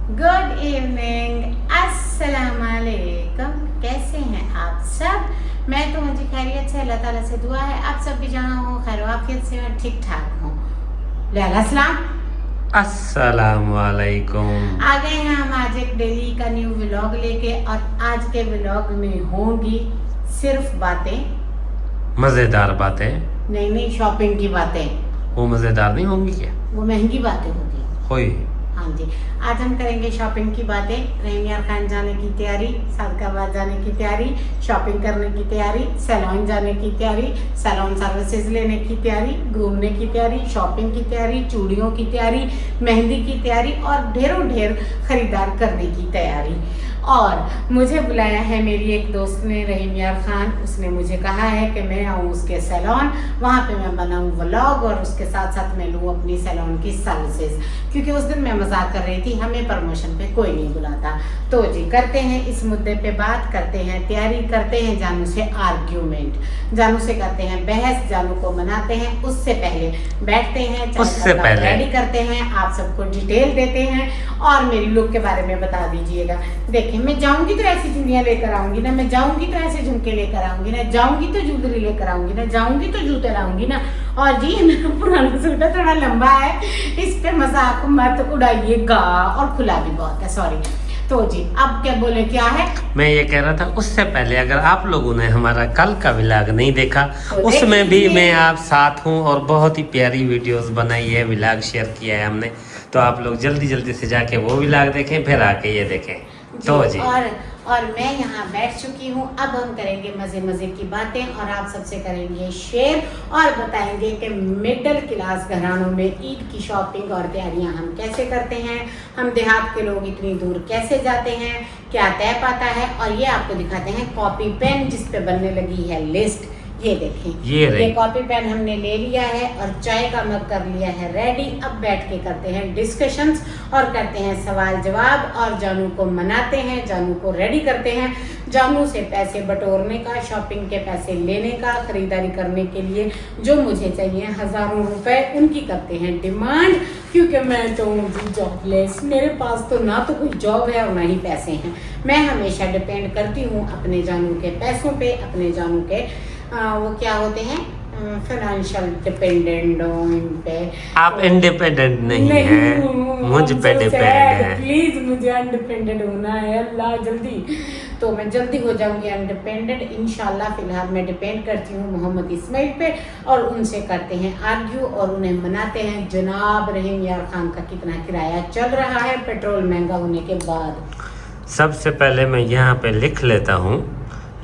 Good evening, अस्सलाम वालेकुम। कैसे हैं आप सब? मैं तो मुझे खैरियत से, अल्लाह ताला से दुआ है आप सब भी जहाँ हो खैर वाफियत से और ठीक ठाक हो। लैला सलाम, अस्सलाम वालेकुम। आ गए हैं हम आज एक डेली का न्यू व्लॉग लेके। और आज के व्लॉग में होंगी सिर्फ बातें, मजेदार बातें। नहीं शॉपिंग की बातें। वो मजेदार नहीं होंगी क्या? वो महंगी बातें होती हैं। होई। हाँ जी, आज हम करेंगे शॉपिंग की बातें। रहीम यार खान जाने की तैयारी, सादकाबाद जाने की तैयारी, शॉपिंग करने की तैयारी, सैलून जाने की तैयारी, सैलून सर्विसेज लेने की तैयारी, घूमने की तैयारी, शॉपिंग की तैयारी, चूड़ियों की तैयारी, मेहंदी की तैयारी और ढेरों ढेर खरीदार करने की तैयारी। और मुझे बुलाया है मेरी एक दोस्त ने, रहीम यार खान। उसने मुझे कहा है कि मैं आऊँ उसके सैलून, वहाँ पे मैं बनाऊँ व्लॉग और उसके साथ साथ मैं लूँ अपनी सैलून की सर्विसेज, क्योंकि उस दिन मैं मजाक कर रही थी, हमें प्रमोशन पे कोई नहीं बुलाता। तो जी करते हैं इस मुद्दे पे बात, करते हैं तैयारी, करते हैं जानू से आर्ग्यूमेंट, जानू से करते हैं बहस, जानू को मनाते हैं। उससे पहले बैठते हैं, उससे पहले रेडी करते हैं, आप सबको डिटेल देते हैं और मेरी लुक के बारे में बता दीजिएगा। देखिए, मैं जाऊंगी तो ऐसी चूड़ियां लेकर आऊंगी ना, मैं जाऊंगी तो ऐसे झुमके लेकर आऊंगी ना, जाऊंगी तो ज्वेलरी लेकर आऊंगी ना, जाऊंगी तो जूते लाऊंगी ना। और जी मेरा पुराना सूट है, थोड़ा लंबा है, इस पे मजाक मत उड़ाइएगा और खुला भी बहुत है, सॉरी। तो जी अब क्या बोले, क्या है? मैं ये कह रहा था उससे पहले अगर आप लोगों ने हमारा कल का व्लॉग नहीं देखा, तो उसमें भी मैं आप साथ हूँ और बहुत ही प्यारी वीडियोस बनाई है, व्लॉग शेयर किया है हमने। तो आप लोग जल्दी जल्दी से जाके वो व्लॉग देखें, फिर आके ये देखें। तो जी और मैं यहाँ बैठ चुकी हूँ। अब हम करेंगे मजे मजे की बातें और आप सबसे करेंगे शेयर और बताएंगे कि मिडिल क्लास घरानों में ईद की शॉपिंग और तैयारियां हम कैसे करते हैं, हम देहात के लोग इतनी दूर कैसे जाते हैं, क्या तय पाता है। और ये आपको दिखाते हैं कॉपी पेन जिस पे बनने लगी है लिस्ट। ये देखें, ये कॉपी पेन हमने ले लिया है और चाय का मग कर लिया है रेडी। अब बैठ के करते हैं डिस्कशंस और करते हैं सवाल जवाब और जानू को मनाते हैं, जानू को रेडी करते हैं, जानू से पैसे बटोरने का, शॉपिंग के पैसे लेने का, खरीदारी करने के लिए जो मुझे चाहिए हजारों रुपए, उनकी करते हैं डिमांड। क्योंकि मैं तो हूँ जॉबलेस, मेरे पास तो ना तो कोई जॉब है और ना ही पैसे हैं। मैं हमेशा डिपेंड करती हूँ अपने जानू के पैसों पे, अपने जानू के वो क्या होते हैं, फाइनेंशियल डिपेंडेंट पे। आप इंडिपेंडेंट नहीं है, मुझ पे डिपेंड है। प्लीज मुझे इंडिपेंडेंट होना है अल्लाह, जल्दी। तो मैं जल्दी हो जाऊंगी इंडिपेंडेंट इंशाल्लाह। फिलहाल मैं डिपेंड करती हूँ मोहम्मद इस्माइल पे और उनसे करते हैं आर्ग्यू और उन्हें मनाते हैं। जनाब रहीम यार खान का कितना किराया चल रहा है पेट्रोल महंगा होने के बाद। सबसे पहले मैं यहाँ पे लिख लेता हूँ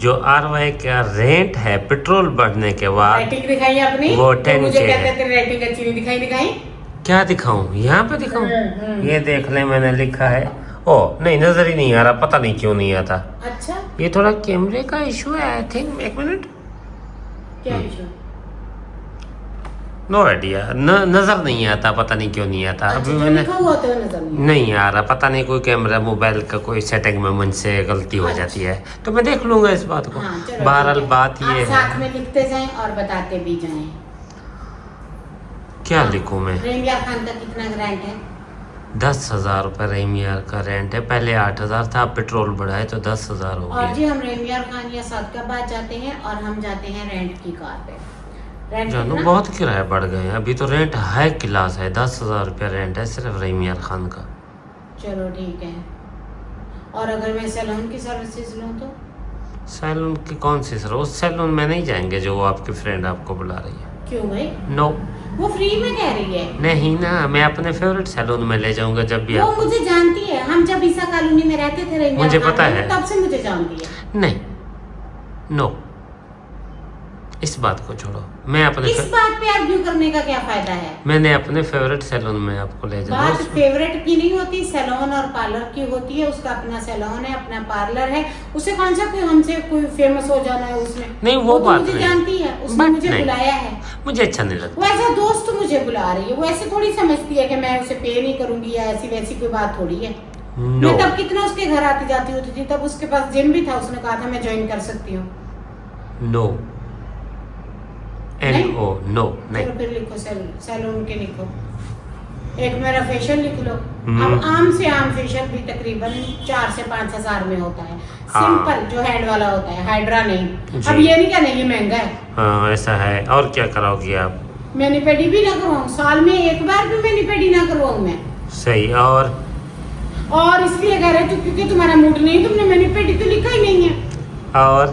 जो RY का रेंट है पेट्रोल बढ़ने के बाद। रेटिंग दिखाई अपनी, वो 10K मुझे कहते हैं रेटिंग अच्छी नहीं दिखाई। क्या दिखाऊं? यहाँ पे दिखाऊं? ये देख ले, मैंने लिखा है। ओ नहीं, नजर ही नहीं आ रहा, पता नहीं क्यों नहीं आता। अच्छा, ये थोड़ा कैमरे का इशू है आई थिंक। एक मिनट, क्या इशू? नो आइडिया, नजर नहीं आता, पता नहीं क्यों नहीं आता। अच्छा, अभी मैंने नजर नहीं आ रहा, पता नहीं कोई कैमरा मोबाइल का कोई सेटिंग में मुझसे गलती हो जाती है, तो मैं देख लूंगा इस बात को। बहरहाल बात ये है, साथ में लिखते जाएं और बताते भी जाएं। क्या लिखूं मैं? रहीम यार खान का कितना रेंट है? 10,000 रुपये रहीम यार का रेंट है। पहले 8,000 था, अब पेट्रोल बढ़ा है तो 10,000 हो गया। और जी हम रहीम यार खान या सादकाबाद जाते हैं और हम जाते हैं रेंट की कार पे। जानू बहुत किराया बढ़ गए हैं। अभी तो रेंट हाई क्लास है, 10,000 रुपया रेंट है सिर्फ रहीम यार खान का। चलो ठीक है। और अगर मैं सैलून की सर्विसेज लूँ तो? सैलून की कौन सी सर? उस सैलून में नहीं जाएंगे जो वो आपकी फ्रेंड आपको बुला रही है। क्यों भाई? नो, वो फ्री में कह रही है। नहीं ना, मैं अपने फेवरेट सैलून में ले जाऊंगा जब भी। वो मुझे जानती है, हम जब ईसा कॉलोनी में रहते थे रहीम मुझे पता है, तब से मुझे जानती है। नहीं, नो, इस बात को छोड़ो। मैं अपने इस बात पे आर्ग्यू करने का क्या फायदा है? मैंने अपने फेवरेट सैलून में आपको ले जाना। बात फेवरेट की नहीं होती, सैलून और पार्लर की होती है। उसका अपना सैलून है, अपना पार्लर है, उसे कौन सा कोई हमसे कोई फेमस हो जाना है उसमें? नहीं वो बात मुझे नहीं जानती है, उसने मुझे बुलाया है। मुझे अच्छा नहीं लगता। वो ऐसा दोस्त मुझे बुला रही है, वो ऐसे थोड़ी समझती है कि मैं उसे पे नहीं करूंगी या ऐसी वैसी कोई बात थोड़ी है। मैं तब कितना उसके घर आती जाती होती थी, तब उसके पास जिम भी था, उसने कहा था मैं ज्वाइन कर सकती हूँ। नो, NO, नो नहीं। फिर लिखो सैलून के लिखो। एक मेरा फेशियल लिख लो। अब आम से आम फेशियल भी तकरीबन 4 से 5 हजार में होता है। हाँ। सिंपल जो हैंड वाला होता है, हाइड्रा नहीं। जी। अब ये नहीं कहना ये महंगा है। हाँ ऐसा है। और क्या कराओगी आप? मैनिपेडी भी ना करवाऊँ, साल में एक बार भी मैनिपेडी ना करवाऊँ मैं। सही। और इसलिए कह रहे थे क्योंकि तुम्हारा मूड नहीं, तुमने मैनिपेडी तो लिखा ही नहीं है। और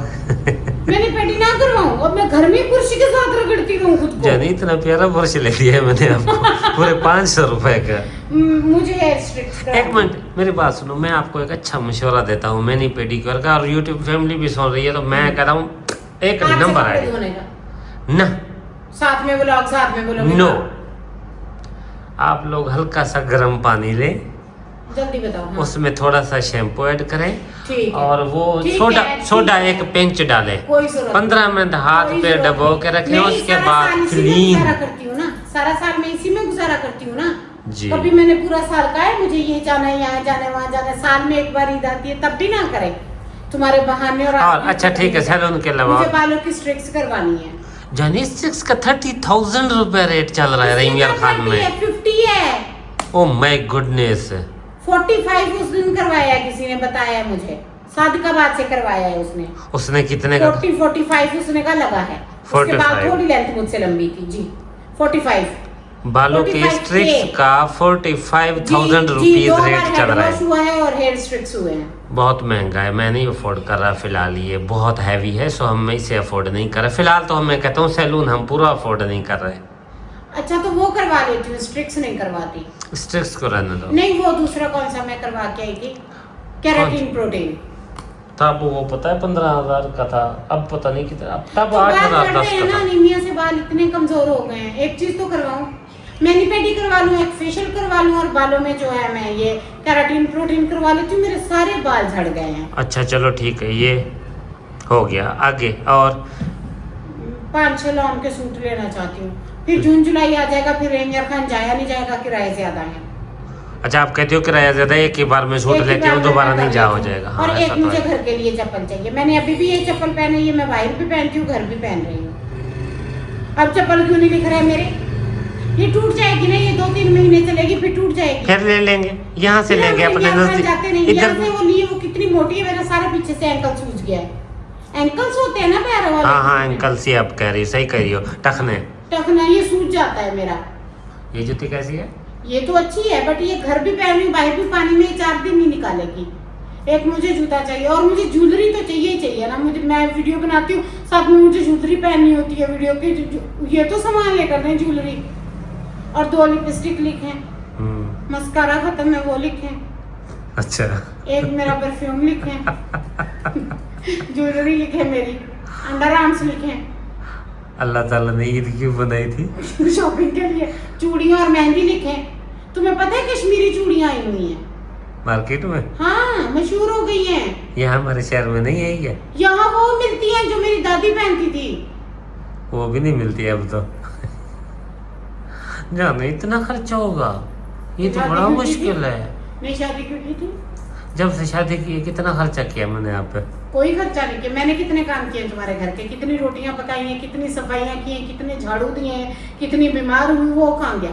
मैनिपेडी ना करवाऊँ और मैं घर में कुर्सी के साथ रगड़ती रहूँ खुद को। जानी इतना प्यारा ब्रश ले लिया है मैंने आपको पूरे 500 रुपए का। मुझे हेयर स्ट्रिक्ट एक मिनट मेरी बात सुनो, मैं आपको एक अच्छा मशवरा देता हूँ मैनी पेडिक्योर का, और यूट्यूब फैमिली भी सुन रही है, तो मैं कह रहा हूँ एक नंबर है ना, साथ में ब्लॉग साथ में बोलो। नो, आप लोग हल्का सा गर्म पानी लें, जल्दी बताओ। हाँ। उसमें थोड़ा सा शैम्पू ऐड करें, ठीक है। और वो ठीक सोडा है, सोडा ठीक एक है। पिंच डालें, कोई जरूरत 15 मिनट हाथ कोई पे जरूरत डबो के नहीं। रखें, मैं उसके सारा बाद साल इसी में क्लीन। गुजारा करती हूँ ना, सारा साल मैं इसी में गुजारा करती हूँ ना जी। कभी मैंने पूरा साल कहा है मुझे ये जाना है, यहाँ जाना है, वहाँ जाना है, साल में एक बार ईद आती है तब भी ना करें तुम्हारे बहाने। और अच्छा ठीक है सैलून के अलावा मुझे बालों की स्ट्रिक्स करवानी है। जानी 6 का 30,000 रुपए रेट चल रहा है रहीमिया खान में। 50 है। Oh my goodness. 45 उस दिन करवाया है, किसी ने बताया मुझे, सादिकाबाद से करवाया है उसने। उसने कितने का? 45 उसने का लगा है। उसके बाद 45 थोड़ी लेंथ मुझसे लंबी थी जी। 45 बालों की 45 स्ट्रिक्स का 45,000 रुपीज रेट चल रहा है। हुआ है और हेयर स्ट्रिक्स हुए हैं। बहुत महंगा है, मैं नहीं अफोर्ड कर रहा फिलहाल, ये बहुत हैवी है, सो हम इसे अफोर्ड नहीं कर रहे फिलहाल। तो मैं कहता हूँ सैलून हम पूरा अफोर्ड नहीं कर रहे। अच्छा तो वो करवा लेती हूँ, स्ट्रिक्स नहीं करवाती। स्ट्रिक्स को रहने दो। नहीं वो दूसरा कौन सा मैं करवा के आई थी, केराटिन प्रोटीन तब वो पता है 15,000 का था, अब पता नहीं कितना, अब तब तो 8,000 बाल 10 है का ना, था। अनीमिया से बाल इतने कमजोर हो गए हैं। एक चीज तो करवाऊं, मैनिपेडी करवा लूं, एक फेशियल करवा लूं, और बालों में जो है मैं ये केराटिन प्रोटीन करवा लेती हूँ। मेरे सारे बाल झड़ गए हैं। अच्छा चलो ठीक है, ये हो गया। आगे और 5-6 लॉन के सूट लेना चाहती हूँ। फिर जून जुलाई आ जाएगा, फिर रेंजर खान जाया नहीं जाएगा, किराए ज्यादा है। अच्छा आप कहते हो किराया ज्यादा है, एक ही बार में सूट एक ही लेती हूँ, बार दोबारा में नहीं कर जा हो लेती हूँ। जाएगा। हाँ, और एक ऐसा तो मुझे है। घर के लिए चप्पल चाहिए। मैंने अभी भी ये चप्पल पहनी है, मैं बाहर भी पहनती हूँ, घर भी पहन रही हूँ। अब चप्पल क्यों नहीं दिख रहा है मेरे? ये टूट जाएगी ना, ये 2-3 महीने चलेगी फिर टूट जाएगी। फिर ले लेंगे, यहाँ से लेंगे अपने जाते नहीं, नजदीक यहाँ इधर। से वो लिए, वो कितनी मोटी है, मेरा सारा पीछे से एंकल सूज गया है। एंकल्स होते हैं ना पैरों वाले। हाँ हाँ अंकल सी आप कह रही हो, सही कह रही हो, टखने। टखना ये सूज जाता है मेरा। ये जूती कैसी है? ये तो अच्छी है, बट ये घर भी पहन रही हूँ, बाहर भी पानी में 4 दिन नहीं निकालेगी। एक मुझे जूता चाहिए, और मुझे ज्वेलरी तो चाहिए ही चाहिए ना। मुझे, मैं वीडियो बनाती हूँ, साथ में मुझे ज्वेलरी पहननी होती है वीडियो की। ये तो सामान लेकर दें ज्वेलरी। और 2 लिपस्टिक लिखे, मस्कारा खत्म है वो लिखे, अच्छा एक मेरा परफ्यूम लिखे, ज्वेलरी लिखे, मेरी अंडर आर्म्स लिखे। अल्लाह ताला ने ईद क्यों बनाई थी? शॉपिंग के लिए चूड़ियां और मेहंदी लिखे। तुम्हें पता है कश्मीरी चूड़ियां आई हुई हैं मार्केट में? हाँ मशहूर हो गई हैं। यहाँ हमारे शहर में नहीं है क्या? यहाँ वो मिलती हैं जो मेरी दादी पहनती थी। वो भी नहीं मिलती है अब तो। जाने इतना खर्चा होगा, ये तो शादी बड़ा क्यों की मुश्किल थी? है। नहीं शादी क्यों की थी? जब से शादी की है, कितना खर्चा किया मैंने आप पे? कोई खर्चा नहीं किया। मैंने कितने काम किए तुम्हारे घर के, कितनी रोटियां पकाई हैं, कितनी सफाइयां की हैं, कितने झाड़ू दिए हैं, कितनी बीमार हुई, वो कहाँ गया?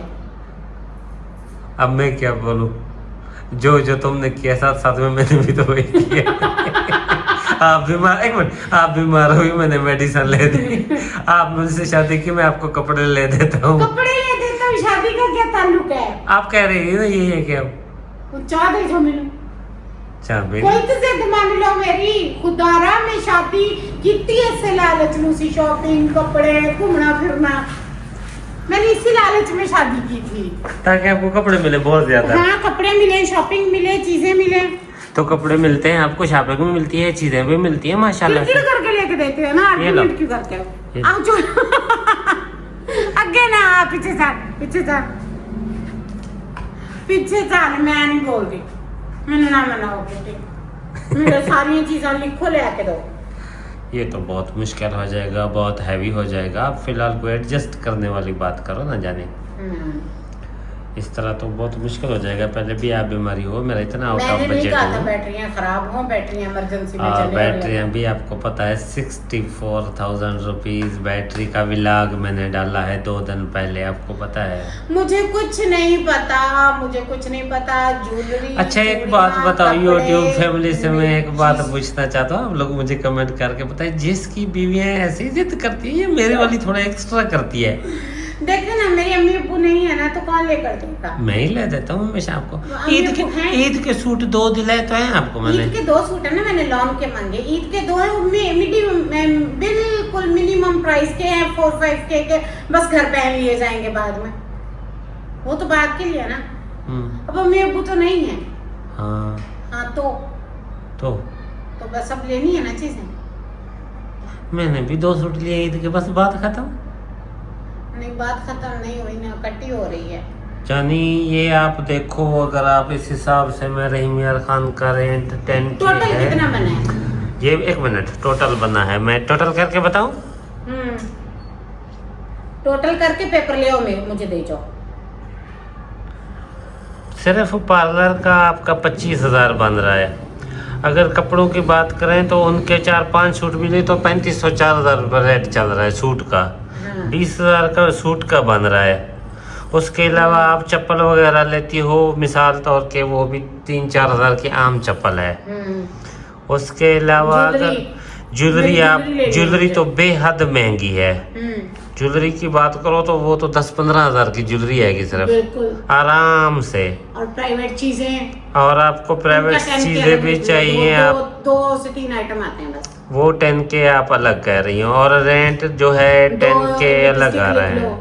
अब मैं क्या बोलूं, जो जो तुमने किया साथ साथ में मैंने भी तो वही किया। आप बीमार, एक मिनट, आप बीमार हुई मैंने मेडिसिन ले दी, आप मुझसे शादी की मैं आपको कपड़े ले देता हूँ। कपड़े ले देता हूँ, शादी का क्या ताल्लुक है? आप कह रही है ना यही है क्या? वो चाह दे जो मैंने चाबी कोई तो जिद मान लो मेरी, खुदारा में शादी कितनी ऐसे लालच लूं सी, शॉपिंग, कपड़े, घूमना फिरना। मैंने इसी लालच में शादी की थी, ताकि आपको कपड़े मिले बहुत ज्यादा। हाँ कपड़े मिले, शॉपिंग मिले, चीजें मिले। तो कपड़े मिलते हैं आपको, शॉपिंग भी मिलती है, चीजें भी मिलती है माशाल्लाह से। किरकिर करके लेके देते हो ना, ये लो। आर्गुमेंट क्यों करते ये हो? आओ जो आगे ना, पीछे जा, पीछे जा, पीछे जा। मैं नहीं बोल रही, मैंने ना मना हो बेटे, मेरे सारी चीजें लिखो ले आके दो। ये तो बहुत मुश्किल हो जाएगा, बहुत हैवी हो जाएगा। आप फिलहाल को एडजस्ट करने वाली बात करो ना जाने। इस तरह तो बहुत मुश्किल हो जाएगा। पहले भी आप बीमारी हो, मेरा इतना आउट ऑफ मैंने नहीं बजट कहा था हो। बैटरियां खराब हो, बैटरियां इमरजेंसी में चलने वाली बैटरियाँ भी आपको पता है 64,000 रुपीज़ बैटरी का व्लॉग मैंने डाला है 2 दिन पहले, आपको पता है। मुझे कुछ नहीं पता, मुझे कुछ नहीं पता। ज्वेलरी, अच्छा एक बात बताओ, यूट्यूब फैमिली से मैं एक बात पूछना चाहता हूँ, आप लोग मुझे कमेंट करके बताइए, जिसकी बीवियाँ ऐसी जिद करती है, ये मेरे वाली थोड़ा एक्स्ट्रा करती है। देखे ना, मेरी अम्मी अब्बू नहीं है ना, तो कौन लेकर देगा? मैं ही ले देता हूँ हमेशा आपको। अम्मी अब्बू हैं? ईद के सूट 2 दिलाए तो हैं आपको मैंने। ईद के 2 सूट है ना, मैंने लॉन के मांगे। ईद के 2 है, बिल्कुल मिनिमम प्राइस के हैं, 4-5 के बस घर पहन लिए जाएंगे बाद में, वो तो बाद के लिए ना। अब अम्मी अब्बू तो नहीं है। हाँ तो बस अब लेनी है ना चीजें। मैंने भी 2 सूट लिए ईद के, बस बात खत्म। नहीं, बात खत्म नहीं हुई ना, कट्टी हो रही है। जानी ये आप देखो, अगर आप इस हिसाब से मैं रहीम यार खान का रेंट 10K टोटल है। कितना बना है? ये 1 मिनट, टोटल बना है, मैं टोटल करके बताऊं? टोटल करके पेपर ले आओ, मुझे दे जाओ। सिर्फ पार्लर का आपका 25,000 बन रहा है। अगर कपड़ों की बात करें तो उनके 4-5 सूट मिले तो 3500-4000 रुपये रेट चल रहा है सूट का। 20,000 का सूट का बन रहा है। उसके अलावा आप चप्पल वगैरह लेती हो, मिसाल तौर के वो भी 3-4 हज़ार की आम चप्पल है। उसके अलावा अगर ज्वेलरी तो बेहद महंगी है। ज्वेलरी की बात करो तो वो तो 10-15 हज़ार की ज्वेलरी आएगी सिर्फ, आराम से। और प्राइवेट चीजें, और आपको प्राइवेट चीजें भी चाहिए, आप 2 से 3 आइटम आते हैं बस। वो 10K आप अलग कह रही हो, और रेंट जो है 10K अलग आ रहा है।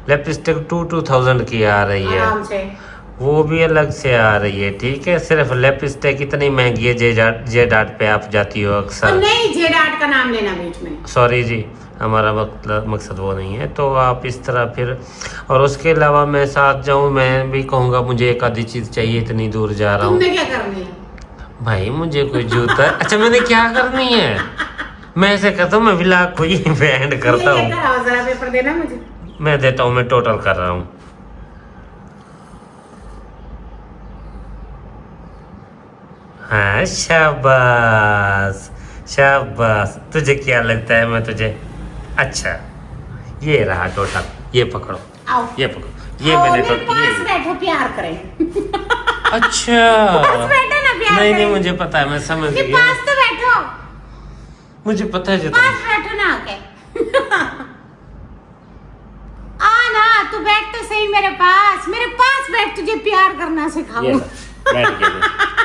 लिपस्टिक 2,000 की आ रही है, आराम से। वो भी अलग से आ रही है। ठीक है, सिर्फ लिपस्टिक इतनी महंगी है, जे डाट पे आप जाती हो अक्सर। नहीं, जे डाट का नाम लेना बीच में, सॉरी जी, हमारा मकसद वो नहीं है। तो आप इस तरह फिर, और उसके अलावा मैं साथ जाऊं, मैं भी कहूँगा मुझे एक आधी चीज़ चाहिए, इतनी दूर जा रहा हूँ। तुमने क्या करनी है भाई? मुझे कोई जूता अच्छा मैंने क्या करनी है? मैं ऐसे करता हूँ, मैं व्लॉग को ही एंड करता हूँ। जरा पेपर देना मुझे। मैं देता हूँ, मैं टोटल कर रहा हूँ। हाँ, शाबाश शाबाश। तुझे क्या लगता है मैं तुझे? अच्छा, ये रहा टोटल, ये पकड़ो, आओ, ये पकड़ो, ये मैंने मेरे टोटल पास बैठो, प्यार करें। अच्छा पास बैठो ना, प्यार नहीं करें। मुझे पता है, मैं समझ मेरे गया, पास तो बैठो, मुझे पता है। पास बैठो ना आके। आ ना, तू बैठ तो सही मेरे पास बैठ, तुझे प्यार करना सिखाऊं। बैठ गया।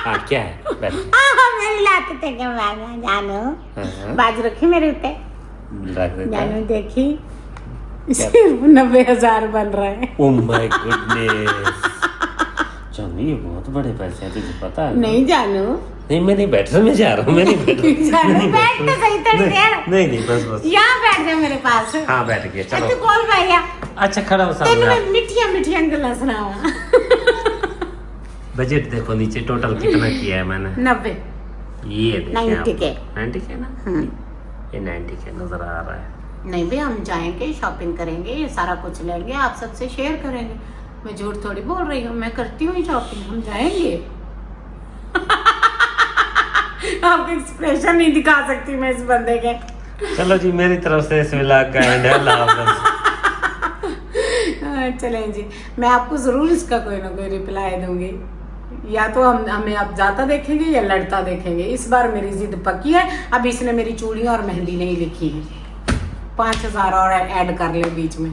हाँ, क्या है? बैठ। मेरी लात ते के माना जानो, बाजू रखी मेरे ऊते, रख देता है। जानो देखी, सिर्फ 90,000 बन रहा है। ओह माय गुडनेस, जानी ये बहुत बड़े पैसे हैं, तुझे पता है? नहीं जानू, नहीं मैं नहीं बैठ रहा, मैं जा रहा हूँ, मैं नहीं बैठ रहा। जानू बैठ तो सही थोड़ी देर। नहीं बस यहाँ बैठ जा मेरे पास। हाँ बैठ गया, चलो। तू कॉल भैया, अच्छा खड़ा हो तेन सामने। मैं मिठिया गल्ला सुनावा। बजट देखो नीचे टोटल कितना किया है मैंने। 90, ये देखिए 90 के। 90K ना, ये 90K नजर आ रहा है। नहीं भाई, हम जाएंगे, शॉपिंग करेंगे, ये सारा कुछ लेंगे, आप सबसे शेयर करेंगे। मैं झूठ थोड़ी बोल रही हूँ, मैं करती हूँ शॉपिंग, हम जाएंगे। आपके एक्सप्रेशन नहीं दिखा सकती मैं इस बंदे के। चलो जी, मेरी तरफ से इस व्लॉग का एंड है। अल्लाह हाफ़िज़। चलें जी, मैं आपको जरूर इसका कोई ना कोई रिप्लाई दूंगी, या तो हमें अब जाता देखेंगे या लड़ता देखेंगे। इस बार मेरी जिद पक्की है। अब इसने मेरी चूड़ियां और मेहंदी नहीं लिखी है, 5,000 और ऐड कर ले बीच में,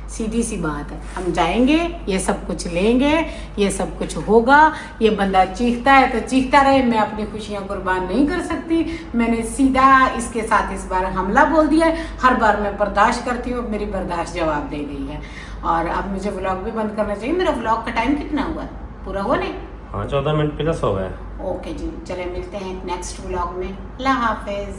सीधी सी बात है। हम जाएंगे, ये सब कुछ लेंगे, ये सब कुछ होगा। ये बंदा चीखता है तो चीखता रहे, मैं अपनी खुशियां कुर्बान नहीं कर सकती। मैंने सीधा इसके साथ इस बार हमला बोल दिया है। हर बार मैं बर्दाश्त करती हूँ, मेरी बर्दाश्त जवाब दे गई है। और अब मुझे व्लॉग भी बंद करना चाहिए। मेरा व्लॉग का टाइम कितना हुआ? पूरा हुआ नहीं? हाँ, 14 मिनट प्लस हो गए। ओके जी, चले मिलते हैं नेक्स्ट व्लॉग में। अल्लाह हाफिज।